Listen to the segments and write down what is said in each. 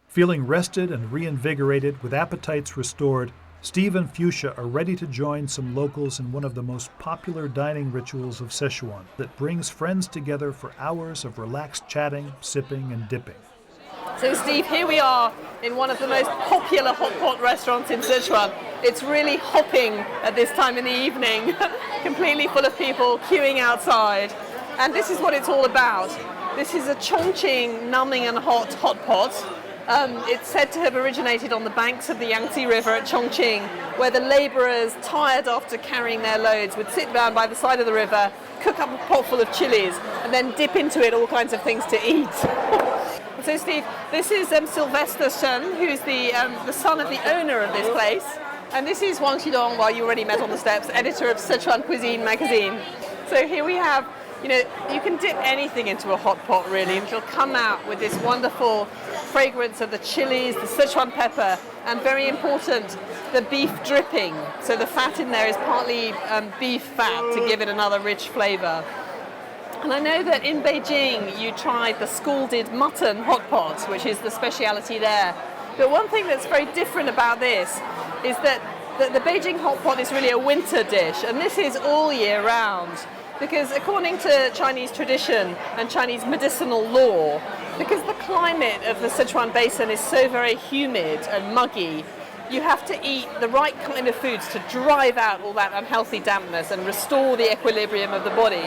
Feeling rested and reinvigorated, with appetites restored, Steve and Fuchsia are ready to join some locals in one of the most popular dining rituals of Sichuan that brings friends together for hours of relaxed chatting, sipping, and dipping. So Steve, here we are in one of the most popular hot pot restaurants in Sichuan. It's really hopping at this time in the evening, completely full of people queuing outside. And this is what it's all about. This is a Chongqing numbing and hot pot. It's said to have originated on the banks of the Yangtze River at Chongqing, where the labourers, tired after carrying their loads, would sit down by the side of the river, cook up a pot full of chilies, and then dip into it all kinds of things to eat. So Steve, this is Sylvester Stern, who's the son of the owner of this place. And this is Wang Xidong, well, you already met on the steps, editor of Sichuan Cuisine magazine. So here we have, you can dip anything into a hot pot really, and it'll come out with this wonderful fragrance of the chilies, the Sichuan pepper, and very important, the beef dripping. So the fat in there is partly beef fat to give it another rich flavour. And I know that in Beijing you tried the scalded mutton hot pot, which is the speciality there. But one thing that's very different about this is that the Beijing hot pot is really a winter dish, and this is all year round. Because according to Chinese tradition and Chinese medicinal law, because the climate of the Sichuan basin is so very humid and muggy, you have to eat the right kind of foods to drive out all that unhealthy dampness and restore the equilibrium of the body.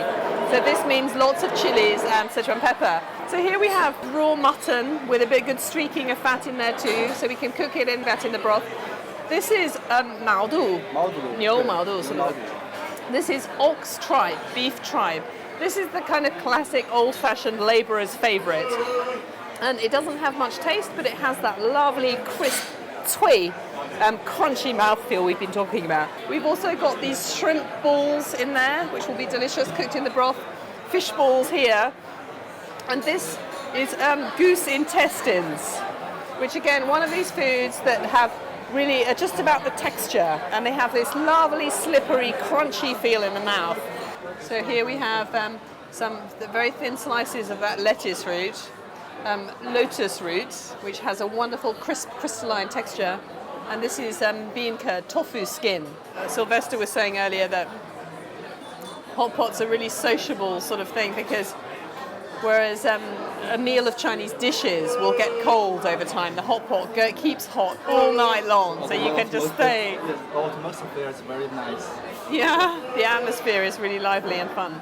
So this means lots of chilies and Sichuan pepper. So here we have raw mutton with a bit good streaking of fat in there too, so we can cook it in that in the broth. This is maodu, niu maodu. This is ox tripe, beef tripe. This is the kind of classic old-fashioned labourer's favourite. And it doesn't have much taste, but it has that lovely crisp, cui, crunchy mouthfeel we've been talking about. We've also got these shrimp balls in there, which will be delicious, cooked in the broth. Fish balls here. And this is goose intestines, which again, one of these foods that have really just about the texture, and they have this lovely, slippery, crunchy feel in the mouth. So here we have some very thin slices of that lettuce root, lotus root, which has a wonderful crisp, crystalline texture. And this is bean curd, tofu skin. Sylvester was saying earlier that hot pots are really sociable sort of thing, because whereas a meal of Chinese dishes will get cold over time, the hot pot keeps hot all night long, so you can just stay. The atmosphere is very nice. Yeah, the atmosphere is really lively and fun.